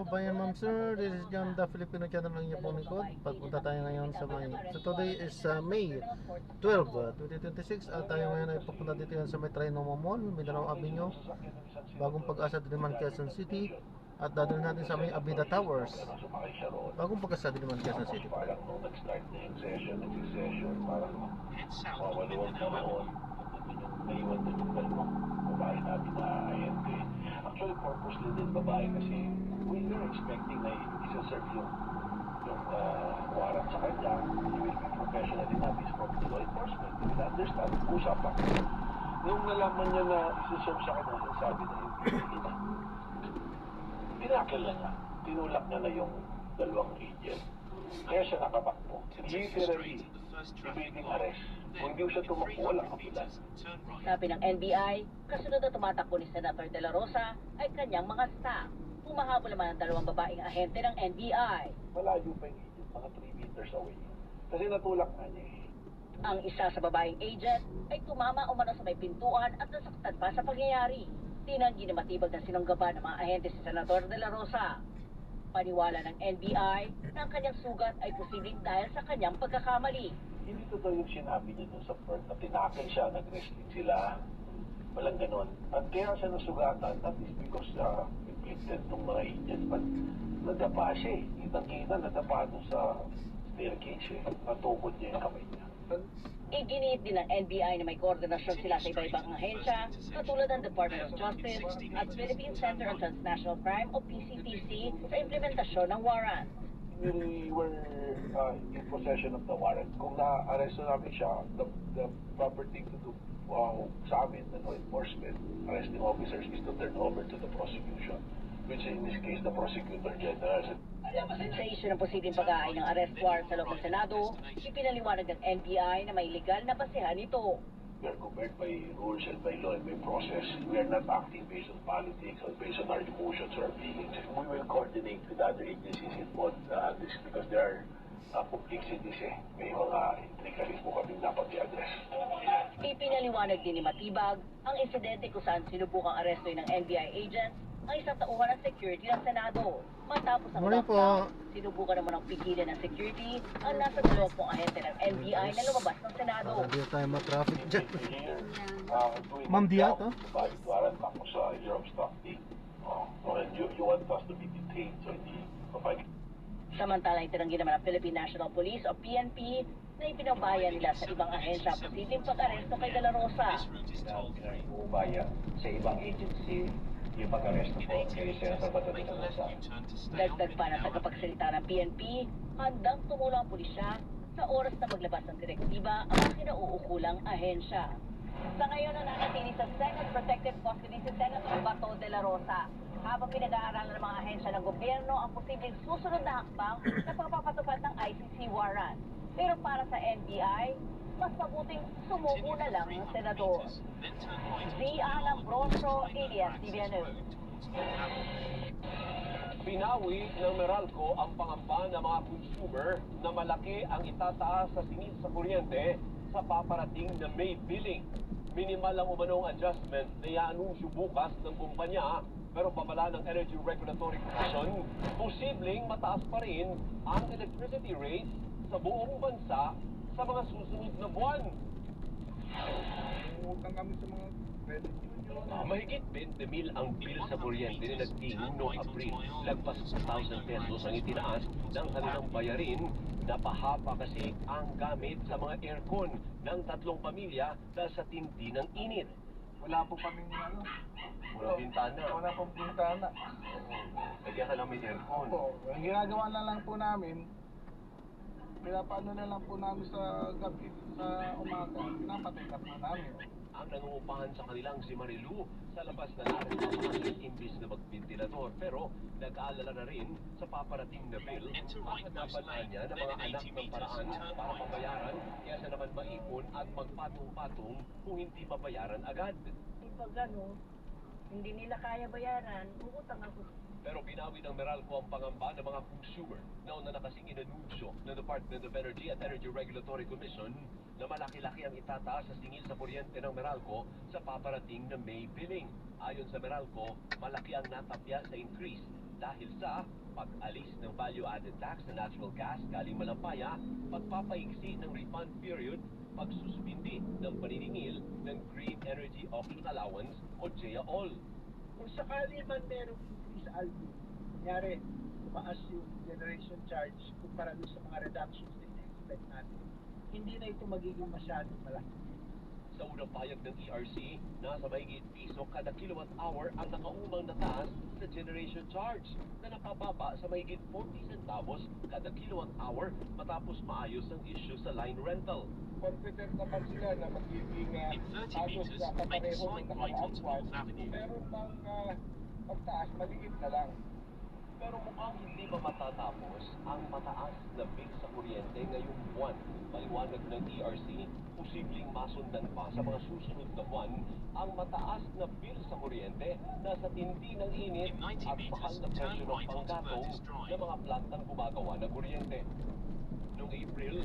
kababayan, ma'am sir, this is John the Filipino channel ng inyong lingkod. Pagpunta tayo ngayon sa may, so today is May 12, 2026 at tayo ngayon ay pupunta dito yan sa may Trinoma Mall, Mindanao Avenue, Bagong Pag-asa, Diliman, Quezon City. At dadalhin natin sa may Abida Towers, Bagong Pag-asa, Diliman, Quezon City. Parang nung nag-start na yung session, parang mawaluwag na noon. Naiwan na yung dalawang babae natin na ahente. Actually, purposely din babae kasi we were expecting na isa-serve yung warrant sa kanya. He will be professionally natin from the law enforcement. We will understand. Usapan. Nung nalaman niya na isa-serve sa kanya, sabi na yung pinili na. Pinakil na niya. Tinulak niya na yung dalawang agent. Kaya siya nakabakbo. Literally, evading arrest. Kung di siya tumakbo, walang kapilan. Sabi ng NBI, kasunod na tumatakbo ni Senator De La Rosa ay kanyang mga staff. Humahabol naman ang dalawang babaeng ahente ng NBI. Malayo pa yung agent, mga 3 meters away. Kasi natulak na niya eh. Ang isa sa babaeng agent ay tumama umano sa may pintuan at nasaktan pa sa pangyayari. Tinanggi na matibag na sinunggaban ng mga ahente si Senator De La Rosa. Paniwala ng NBI na ang kanyang sugat ay posibleng dahil sa kanyang pagkakamali. Hindi totoo yung sinabi niya dun sa first na tinakil siya, nag-wrestling sila. Walang ganon. At kaya siya nasugatan, that is because inflicted ng mga agents. But nadapa siya eh. Kitang-kita, nadapa dun sa staircase eh. Natukod niya yung kamay niya. Iginiit din ng NBI na may koordinasyon sila sa iba-ibang ahensya, katulad ng Department of Justice at Philippine Center on Transnational Crime o PCTC sa implementasyon ng warrant. We were in possession of the warrant. Kung na-arresto namin siya, the proper thing to do sa amin, the law enforcement, arresting officers, is to turn over to the prosecution, which in this case, the Prosecutor General. Sa issue ng posibleng pag-aay ng arrest warrant sa loob ng Senado, ipinaliwanag ng NBI na may legal na basehan nito. We are governed by rules and by law and by process. We are not acting based on politics or based on our emotions or feelings. We will coordinate with other agencies involved this because there are complexities eh. May mga intricacies po kami dapat i-address. Ipinaliwanag din ni Matibag ang insidente kung saan sinubukang arestoy ng NBI agents ang isang tauhan ng security ng Senado. Matapos ang lockdown, sinubukan naman ang pigilan ng security ang nasa 20 ahente ng NBI na lumabas ng Senado. Hindi tayo ma-traffic dyan. Ma'am Dia to? Warrant tapos you're obstructing. And you want us to be detained so hindi papayag. Samantala, itinanggi naman ang Philippine National Police o PNP na ipinaubaya nila sa ibang ahensya ang posibleng pag-aresto kay De La Rosa. Ubaya sa ibang agency yung pag-aresto po kay Senator Bato de la Rosa. Dagdag pa na tagapagsalita ng PNP, handang tumulong ang pulisya sa oras na maglabas ng direktiba ang mga kinauukulang ahensya. Sa ngayon, nananatili sa Senate Protective Custody si Senator Bato de la Rosa. Habang pinag-aaralan ng mga ahensya ng gobyerno ang posibleng susunod na hakbang na pagpapatupad ng ICC warrant. Pero para sa NBI, mas mabuting sumuko na lang ang senador. Zia Lambroso, ABS-CBN News. Binawi ng Meralco ang pangamba ng mga consumer na malaki ang itataas sa singil sa kuryente sa paparating na May billing. Minimal ang umanong adjustment na i-anunsyo bukas ng kumpanya, pero babala ng Energy Regulatory Commission, posibleng mataas pa rin ang electricity rates sa buong bansa sa mga susunod na buwan. Utang kami sa mga credit union. Mahigit 20,000 ang bill sa kuryente na nagting noong Abril. Lagpas 1,000 pesos ang itinaas ng kanilang bayarin. Napahapa kasi ang gamit sa mga aircon ng 3 pamilya dahil sa tindi ng init. Wala po kaming Walang bintana. Wala pong bintana. Kaya ka lang may aircon. Opo, ang ginagawa na lang po namin, pinapaano na lang po namin sa gabi, sa umaga, pinapatay na po namin. Ang nangungupahan sa kanilang si Marilu sa labas na narin imbis na magventilador, pero nag-aalala na rin sa paparating na bill. Mahanapan niya ng mga anak ng paraan para mabayaran, kaya sa naman maipon at magpatong-patong kung hindi mabayaran agad. Pag gano'n, hindi nila kaya bayaran, uutang ako. Pero binawi ng Meralco ang pangamba ng mga consumer na una na kasing inanunsyo ng Department of Energy at Energy Regulatory Commission na malaki-laki ang itataas sa singil sa kuryente ng Meralco sa paparating na May billing. Ayon sa Meralco, malaki ang natapya sa increase dahil sa pag-alis ng value-added tax sa natural gas galing Malampaya, pagpapaigsi ng refund period, pagsuspindi ng paniningil ng Green Energy Auction Allowance o GEAOL. Kung sakali man merong increase sa Albi, kunyari, tumaas yung generation charge kumpara doon sa mga reductions na ina-expect natin, hindi na ito magiging masyadong malaki. Sa unang payag ng ERC, nasa mahigit piso kada kilowatt hour ang nakaumang na taas sa generation charge na napababa sa mahigit 40 centavos kada kilowatt hour matapos maayos ang issue sa line rental. Confident naman sila na magiging halos na kapareho ng nakaraang buwan. Meron bang pagtaas, maliit na lang. Pero mukhang hindi pa matatapos ang mataas na bill sa kuryente ngayong buwan. Paliwanag ng ERC, posibleng masundan pa sa mga susunod na buwan ang mataas na bill sa kuryente na sa tindi ng init at mahal na presyo ng panggatong ng mga plantang gumagawa ng kuryente. Noong April,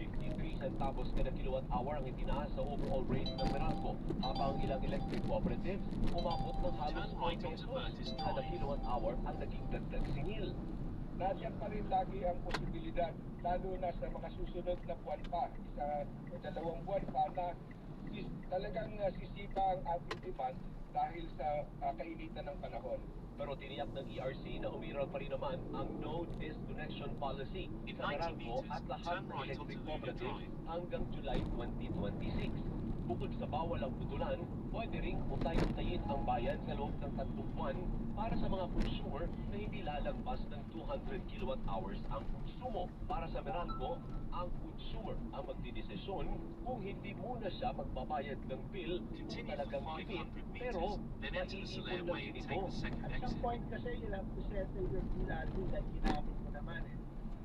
53 centavos kada kilowatt hour ang itinaas sa overall rate ng Meralco, habang ilang electric cooperatives umabot ng halos 4 pesos kada kilowatt hour ang naging dagdag singil. Nandiyan pa rin lagi ang posibilidad, lalo na sa mga susunod na buwan pa, isa o dalawang buwan pa na talagang sisipa ang ating demand dahil sa kainitan ng panahon. Pero tiniyak ng ERC na umiral pa rin naman ang no disconnection policy sa Meralco at lahat ng electric cooperatives hanggang July 2026. Bukod sa bawal ang putulan, pwede ring utay-utayin ang bayan sa loob ng 3 buwan para sa mga consumer na hindi lalagpas ng 200 kilowatt hours ang konsumo. Para sa Meralco, ang consumer ang magdidesisyon kung hindi muna siya magbabayad ng bill kung talagang limit, pero maiipon lang din ito. At some point kasi you'll have to settle your bill already dahil ginamit mo naman eh.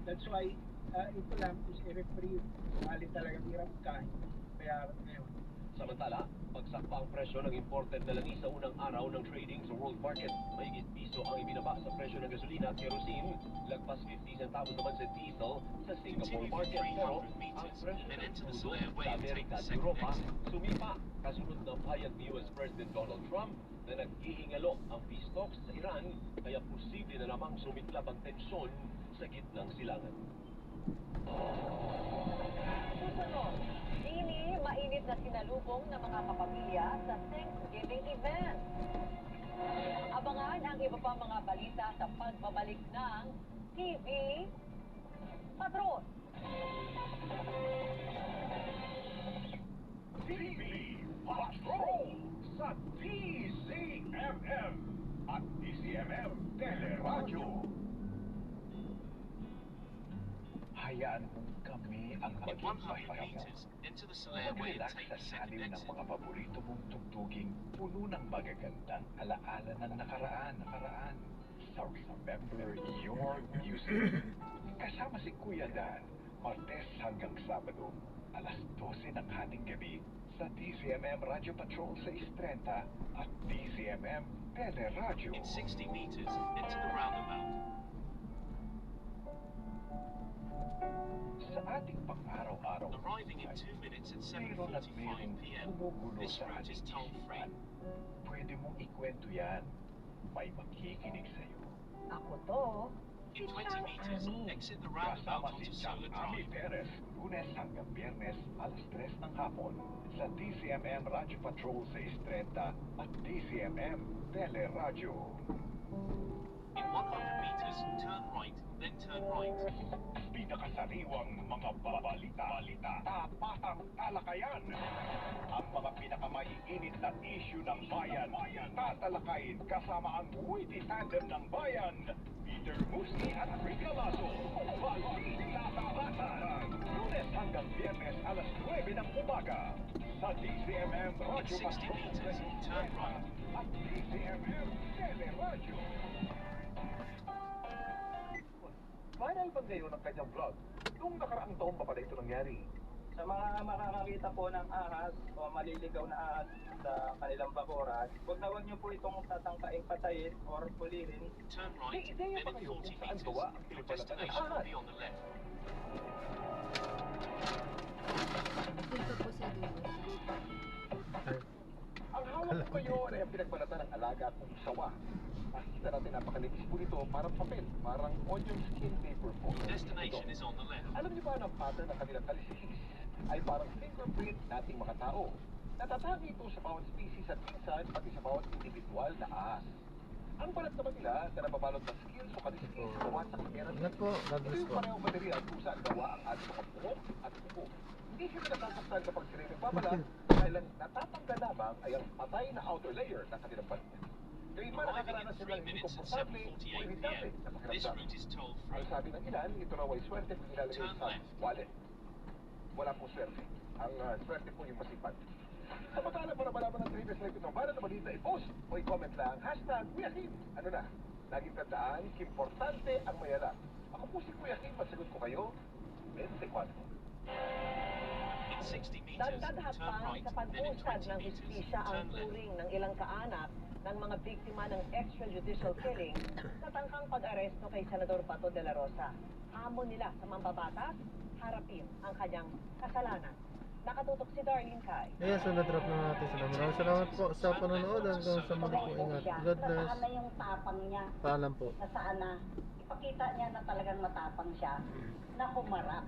That's why ito lang is i-reprieve. Bali talagang hirap kahit bayaran ngayon. Samantala, bagsak pa ang presyo ng imported na langis sa unang araw ng trading sa world market. Mahigit piso ang ibinaba sa presyo ng gasolina at kerosene, lagpas 50 centavos naman sa diesel sa Singapore market. Pero ang presyo ng crudo sa Amerika at Europa sumipa kasunod ng pahayag ni US President Donald Trump na naghihingalo ang peace talks sa Iran, kaya posible na namang sumiklab ang tensyon sa gitnang silangan. Susunod, dini mainit na sinalubong ng mga kapamilya sa Thanksgiving event. Abangan ang iba pang mga balita sa pagbabalik ng TV Patron. TV Patrol sa DCMM at DCMM Teleradyo. Hayaan mong kami ang In maging 100 pahinga mo. meters into the Solaire Way and Mag-relax take sa the second saliw ng exit. mga paborito mong tugtuging puno ng magagandang alaala ng nakaraan. Sa Remember Your Music. Kasama si Kuya Dan, Martes hanggang Sabado, alas 12 ng hating gabi sa DCMM Radio Patrol sa Istrenta at DCMM Teleradyo. In 60 meters into the roundabout. Sa ating pang-araw-araw na Arriving in buhay, 2 minutes at mayroon at 7:45 mayroong p.m. gumugulo This sa route is ating toll-free. isipan. Pwede mong ikwento yan. May makikinig sa'yo. Ako to, In 20 meters, exit the Kasama roundabout si onto Chang Solar Ami Drive. Perez, Lunes hanggang Biyernes, alas 3 ng hapon sa DCMM Radio Patrol sa Istrenta at DCMM Teleradyo. In 100 meters, turn right, then turn right. Pinakasariwang mga balita, tapatang talakayan. Ang mga pinakamaiinit na issue ng bayan, tatalakayin kasama ang witty tandem ng bayan, Peter Musni at Rica Lasso. Balita Tapatan, Lunes hanggang Biyernes, alas 9 ng umaga sa DCMM In Radio 60 Patrol meters, turn right. at DCMM Teleradyo. Viral ba ngayon ang kanyang vlog? Nung nakaraang taon pa pala ito nangyari. Sa mga makakakita po ng ahas o maliligaw na ahas sa kanilang bakuran, huwag niyo po itong tatangkaing patayin or pulihin. Turn May right, ideya then pa in kayo 40 kung saan meters. gawa ang Your pinagbalatan ng destination will ahas? be on the left. Dito po sa dulo. Ang hawak ko ngayon ay ang pinagbalatan ng alaga kong sawa. Makikita natin napakalinis po nito, parang papel, parang onion skin paper po. Destination is on the left. Alam niyo ba na ang pattern ng kanilang kalisikis ay parang fingerprint nating mga tao? Natatagi ito sa bawat species at minsan pati sa bawat individual na ahas. Ang balat naman nila na nababalot ng skills o kalisikis gawa sa kamera. Ingat po, God Ito bless yung po. parehong material kung saan gawa ang ating mga buhok at kuko. Hindi sila nasasaktan kapag sila nagbabalat dahil ang natatanggal lamang ay ang patay na outer layer ng kanilang balat. Kaya man Arriving nakakaranas in sila 3 ng hindi minutes at komportable o 7:48 iritable p.m. na This pakiramdam. route is toll Ang free. sabi ng ilan, ito raw ay swerte kung nilalagay Turn sa left. wallet. Wala pong swerte. Ang swerte po yung masipag. Samantala para malaman ng trivia sa ito, para na balita i-post o i-comment lang, hashtag Kuya Kim. Ano na? Laging tandaan, importante ang mayala. Ako po si Kuya Kim, masagot ko kayo, 24. In 60 meters, Dagdag turn hakbang right, sa then in pag-usad 20 ng meters, hustisya ang turn left. turing ng ilang kaanak ng mga biktima ng extrajudicial killing sa tangkang pag-aresto kay Senador Bato de la Rosa. Hamon nila sa mambabatas, harapin ang kanyang kasalanan. Nakatutok si Darlene Kai. Ayan, so na-drop na natin sila. Maraming salamat po sa panonood. Hanggang sa muli po, ingat. God bless. Nasaan na yung tapang niya? Paalam po. Nasaan na? Ipakita niya na talagang matapang siya na humarap.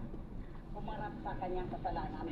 Humarap sa kanyang kasalanan.